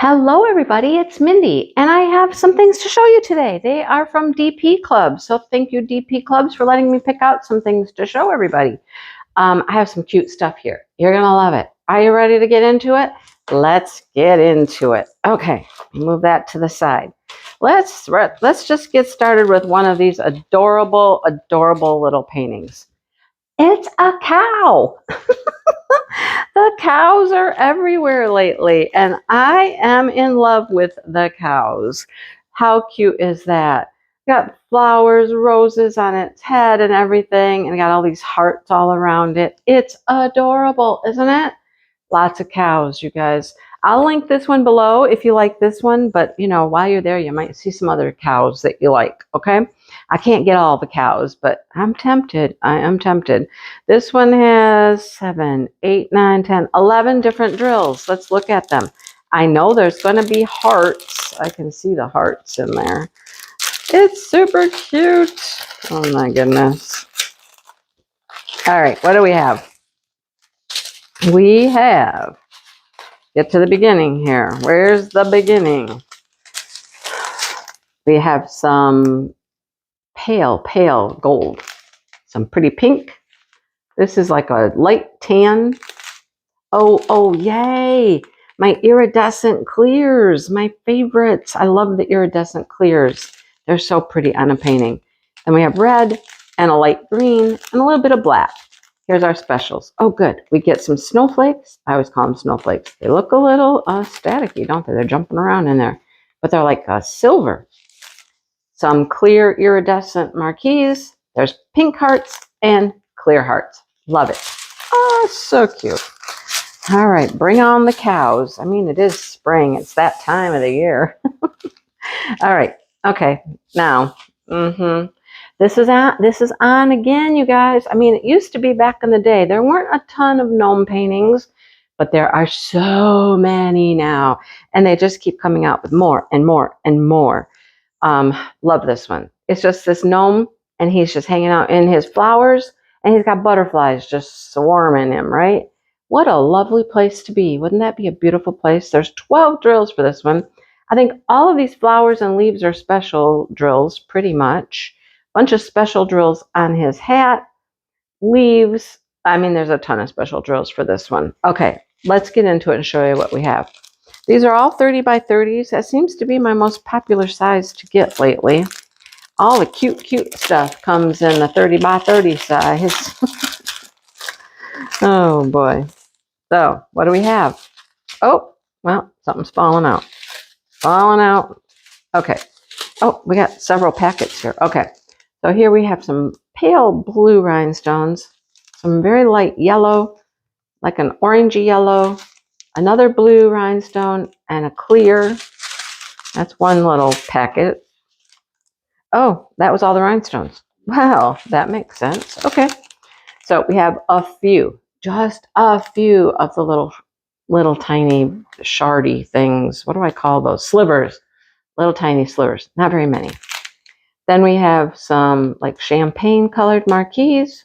Hello everybody, it's Mindy, and I have some things to show you today. They are from DPCLUBS, so thank you DPCLUBS for letting me pick out some things to show everybody. I have some cute stuff here. You're gonna love it. Are you ready to get into it? Let's get into it. Okay, move that to the side. Let's just get started with one of these adorable little paintings. It's a cow. The cows are everywhere lately, and I am in love with the cows. How cute is that? Got flowers, roses on its head and everything, and got all these hearts all around it. It's adorable, isn't it? Lots of cows, you guys. I'll link this one below if you like this one, but you know, while you're there, you might see some other cows that you like, okay? I can't get all the cows, but I'm tempted. I am tempted. This one has 7, 8, 9, 10, 11 different drills. Let's look at them. I know there's going to be hearts. I can see the hearts in there. It's super cute. Oh my goodness. All right, what do we have? We have, get to the beginning here. Where's the beginning? We have some pale gold, some pretty pink. This is like a light tan. Oh, yay. My iridescent clears, my favorites. I love the iridescent clears. They're so pretty on a painting. And we have red and a light green and a little bit of black. Here's our specials. Oh, good. We get some snowflakes. I always call them snowflakes. They look a little staticky, don't they? They're jumping around in there. But they're like silver. Some clear iridescent marquees. There's pink hearts and clear hearts. Love it. Oh, so cute. All right, bring on the cows. I mean, it is spring. It's that time of the year. All right. Okay. Now, this is on again, you guys. I mean, it used to be back in the day. There weren't a ton of gnome paintings, but there are so many now, and they just keep coming out with more and more and more. Love this one. It's just this gnome, and he's just hanging out in his flowers, and he's got butterflies just swarming him, right? What a lovely place to be. Wouldn't that be a beautiful place? There's 12 drills for this one. I think all of these flowers and leaves are special drills, pretty much. Bunch of special drills on his hat, leaves. I mean, there's a ton of special drills for this one. Okay, let's get into it and show you what we have. These are all 30 by 30s. That seems to be my most popular size to get lately. All the cute stuff comes in the 30 by 30 size. Oh boy. So, what do we have? Oh, well, something's falling out. Falling out. Okay. Oh, we got several packets here. Okay. So here we have some pale blue rhinestones, some very light yellow, like an orangey yellow, another blue rhinestone, and a clear. That's one little packet. Oh, that was all the rhinestones. Wow, that makes sense. Okay. So we have a few, just a few of the little tiny shardy things. What do I call those? Slivers. Little tiny slivers. Not very many. Then we have some like champagne colored marquees,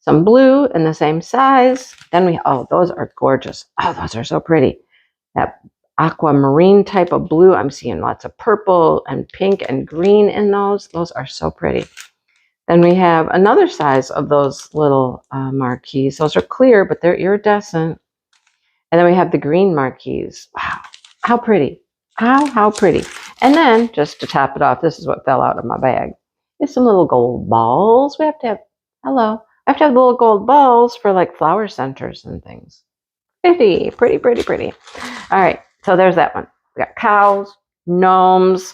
some blue in the same size. Then those are gorgeous. Oh, those are so pretty. That aquamarine type of blue. I'm seeing lots of purple and pink and green in those. Those are so pretty. Then we have another size of those little marquees. Those are clear, but they're iridescent. And then we have the green marquees. Wow, how pretty. How pretty. And then, just to top it off, this is what fell out of my bag. There's some little gold balls. We have to have, I have to have little gold balls for like flower centers and things. Pretty. All right, so there's that one. We got cows, gnomes,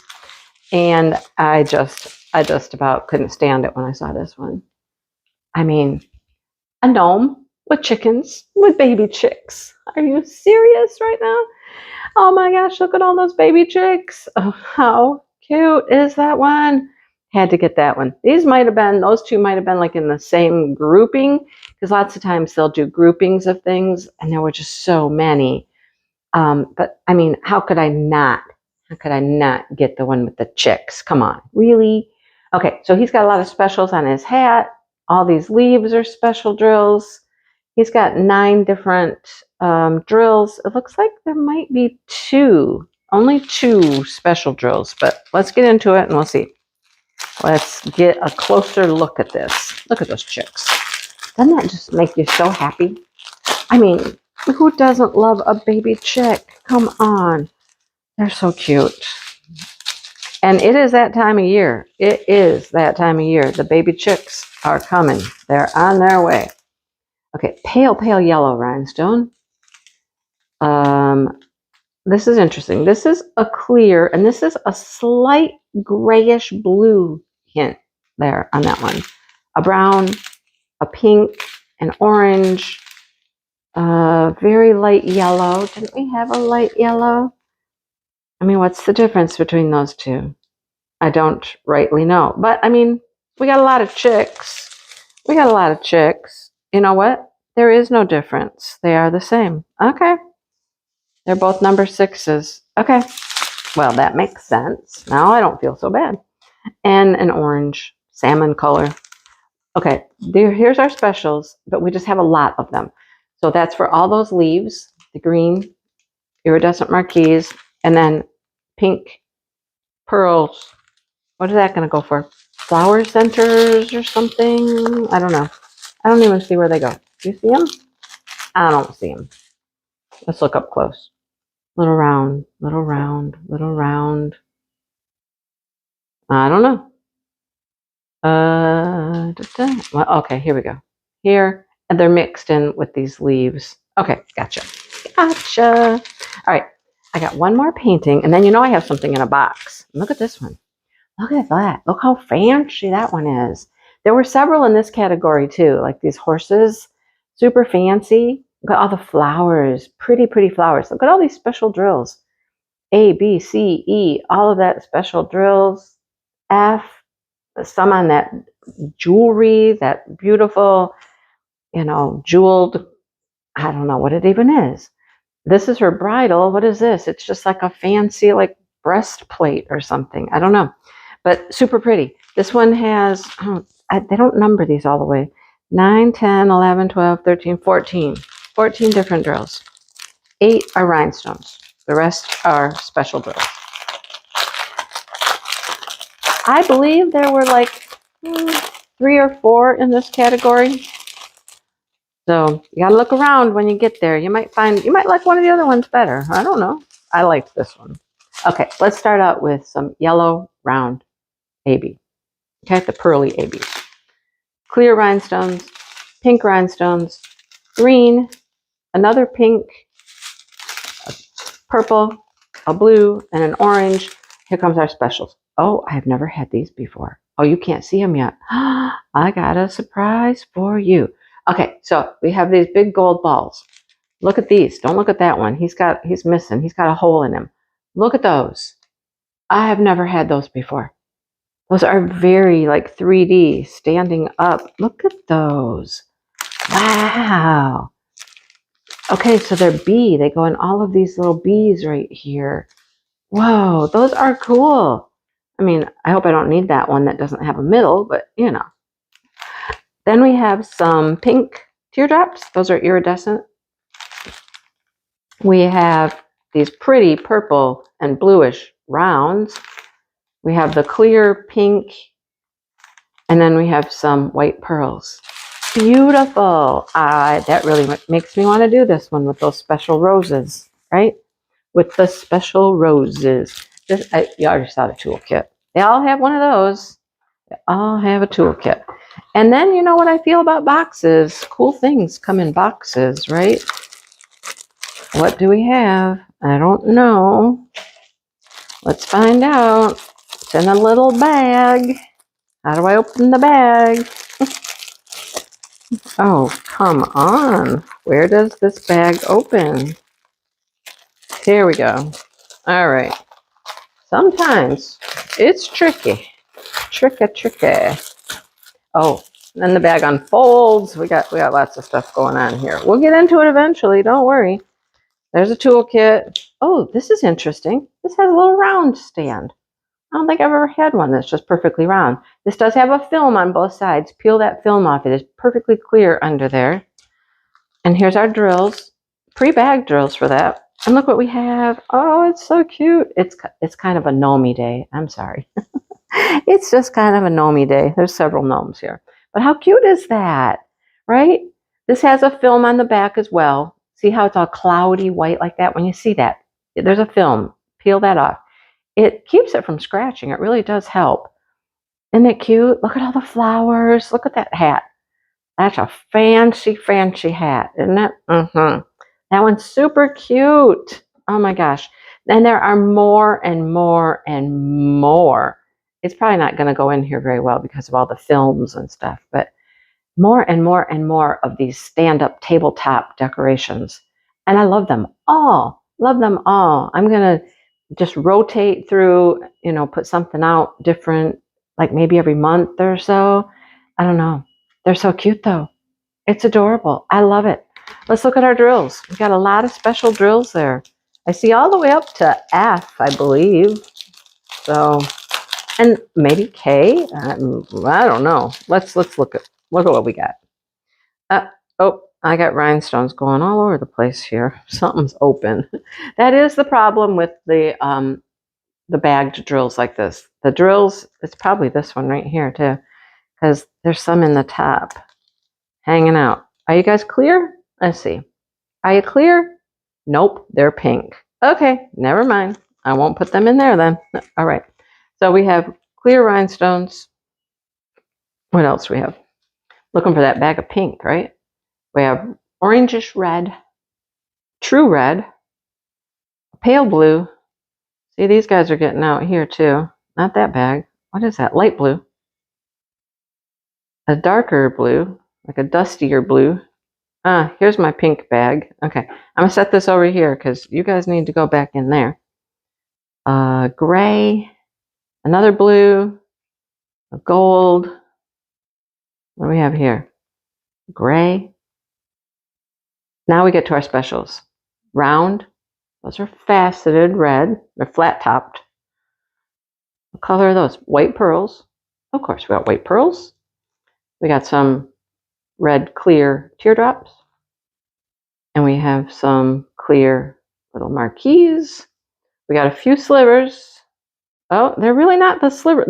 and I just about couldn't stand it when I saw this one. I mean, a gnome with chickens, with baby chicks. Are you serious right now? Oh my gosh, look at all those baby chicks. Oh, how cute is that one? Had to get that one. Those two might have been like in the same grouping, because lots of times they'll do groupings of things, and there were just so many. But I mean, how could I not get the one with the chicks? Come on, really? Okay, so he's got a lot of specials on his hat. All these leaves are special drills. He's got 9 different drills. It looks like there might be only two special drills, but let's get into it and we'll see. Let's get a closer look at this. Look at those chicks. Doesn't that just make you so happy? I mean, who doesn't love a baby chick? Come on. They're so cute. And it is that time of year. It is that time of year. The baby chicks are coming. They're on their way. Okay, pale, pale yellow rhinestone. This is interesting. This is a clear, and this is a slight grayish blue hint there on that one. A brown, a pink, an orange, very light yellow. Didn't we have a light yellow? I mean, what's the difference between those two? I don't rightly know. But, I mean, we got a lot of chicks. We got a lot of chicks. You know what? There is no difference. They are the same. Okay. They're both number 6s. Okay. Well, that makes sense. Now I don't feel so bad. And an orange, salmon color. Okay. Here's our specials, but we just have a lot of them. So that's for all those leaves, the green, iridescent marquise, and then pink pearls. What is that going to go for? Flower centers or something? I don't know. I don't even see where they go. Do you see them? I don't see them. Let's look up close. Little round, little round, little round. I don't know. Well, okay, here we go. Here, and they're mixed in with these leaves. Okay, gotcha. Gotcha. All right, I got one more painting, and then you know I have something in a box. Look at this one. Look at that. Look how fancy that one is. There were several in this category too, like these horses, super fancy. Look at all the flowers, pretty, pretty flowers. Look at all these special drills. A, B, C, E, all of that special drills. F, some on that jewelry, that beautiful, you know, jeweled, I don't know what it even is. This is her bridle. What is this? It's just like a fancy, like breastplate or something. I don't know, but super pretty. This one has, they don't number these all the way. 9, 10, 11, 12, 13, 14. 14 different drills. 8 are rhinestones. The rest are special drills. I believe there were like 3 or 4 in this category. So you gotta look around when you get there. You might like one of the other ones better. I don't know. I liked this one. Okay, let's start out with some yellow round AB. Okay, the pearly AB. Clear rhinestones, pink rhinestones, green, another pink, a purple, a blue, and an orange. Here comes our specials. Oh, I have never had these before. Oh, you can't see them yet. I got a surprise for you. Okay, so we have these big gold balls. Look at these. Don't look at that one. He's missing. He's got a hole in him. Look at those. I have never had those before. Those are very like 3D, standing up. Look at those. Wow. Okay, so they're B. They go in all of these little B's right here. Whoa, those are cool. I mean, I hope I don't need that one that doesn't have a middle, but you know. Then we have some pink teardrops. Those are iridescent. We have these pretty purple and bluish rounds. We have the clear pink, and then we have some white pearls. Beautiful. That really makes me want to do this one with those special roses, right? With the special roses. You already saw the toolkit. They all have one of those. They all have a toolkit. And then you know what I feel about boxes. Cool things come in boxes, right? What do we have? I don't know. Let's find out. It's in a little bag. How do I open the bag? Oh, come on. Where does this bag open? Here we go. All right. Sometimes it's tricky. Tricky. Oh, then the bag unfolds. We got lots of stuff going on here. We'll get into it eventually. Don't worry. There's a toolkit. Oh, this is interesting. This has a little round stand. I don't think I've ever had one that's just perfectly round. This does have a film on both sides. Peel that film off. It is perfectly clear under there. And here's our drills. pre-bag drills for that. And look what we have. Oh, it's so cute. It's kind of a gnomey day. I'm sorry. It's just kind of a gnomey day. There's several gnomes here. But how cute is that, right? This has a film on the back as well. See how it's all cloudy white like that? When you see that, there's a film. Peel that off. It keeps it from scratching. It really does help. Isn't it cute? Look at all the flowers. Look at that hat. That's a fancy, fancy hat, isn't it? Mm-hmm. That one's super cute. Oh my gosh. And there are more and more and more. It's probably not going to go in here very well because of all the films and stuff, but more and more and more of these stand-up tabletop decorations. And I love them all. Love them all. I'm going to just rotate through, you know, put something out different, like maybe every month or so. I don't know. They're so cute though. It's adorable. I love it. Let's look at our drills. We've got a lot of special drills there. I see all the way up to F, I believe. So, and maybe K. I don't know. Let's look at what we got. Oh, I got rhinestones going all over the place here. Something's open. That is the problem with the bagged drills like this. The drills, it's probably this one right here too, because there's some in the top hanging out. Are you guys clear? Let's see. Are you clear? Nope, they're pink. Okay, never mind. I won't put them in there then. All right. So we have clear rhinestones. What else do we have? Looking for that bag of pink, right? We have orangish red, true red, pale blue. See, these guys are getting out here too. Not that bag. What is that? Light blue. A darker blue, like a dustier blue. Here's my pink bag. Okay, I'm gonna set this over here because you guys need to go back in there. Gray, another blue, a gold. What do we have here? Gray. Now we get to our specials. Round. Those are faceted red. They're flat topped. What color are those? White pearls. Of course, we got white pearls. We got some red clear teardrops. And we have some clear little marquees. We got a few slivers. Oh, they're really not the sliver.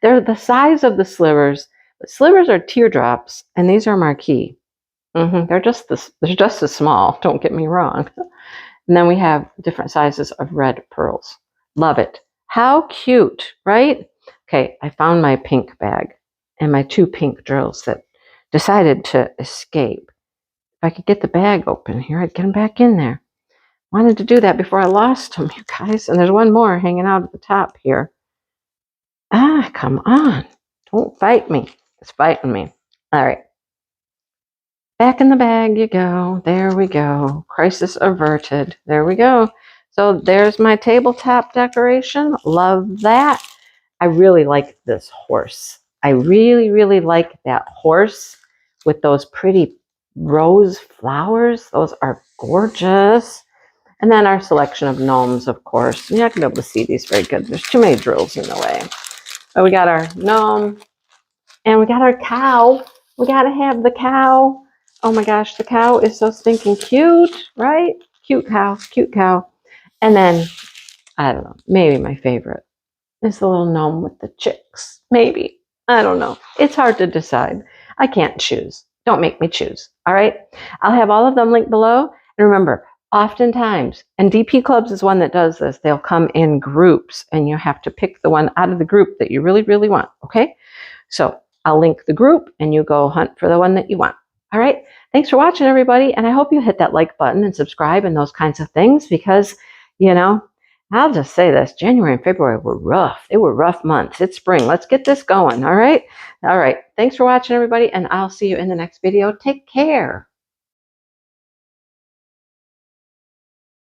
They're the size of the slivers. But slivers are teardrops, and these are marquee. They're just as small. Don't get me wrong. And then we have different sizes of red pearls. Love it. How cute, right? Okay, I found my pink bag and my two pink drills that decided to escape. If I could get the bag open here, I'd get them back in there. Wanted to do that before I lost them, you guys. And there's one more hanging out at the top here. Come on. Don't fight me. It's fighting me. All right. Back in the bag you go. There we go. Crisis averted. There we go. So there's my tabletop decoration. Love that. I really like this horse. I really, really like that horse with those pretty rose flowers. Those are gorgeous. And then our selection of gnomes, of course. You're not going to be able to see these very good. There's too many drills in the way. But we got our gnome. And we got our cow. We got to have the cow. Oh my gosh, the cow is so stinking cute, right? Cute cow, cute cow. And then, I don't know, maybe my favorite is the little gnome with the chicks. Maybe. I don't know. It's hard to decide. I can't choose. Don't make me choose. All right? I'll have all of them linked below. And remember, oftentimes, and DP Clubs is one that does this, they'll come in groups and you have to pick the one out of the group that you really, really want. Okay? So I'll link the group and you go hunt for the one that you want. All right. Thanks for watching, everybody. And I hope you hit that like button and subscribe and those kinds of things because, you know, I'll just say this. January and February were rough. They were rough months. It's spring. Let's get this going. All right. All right. Thanks for watching, everybody. And I'll see you in the next video. Take care.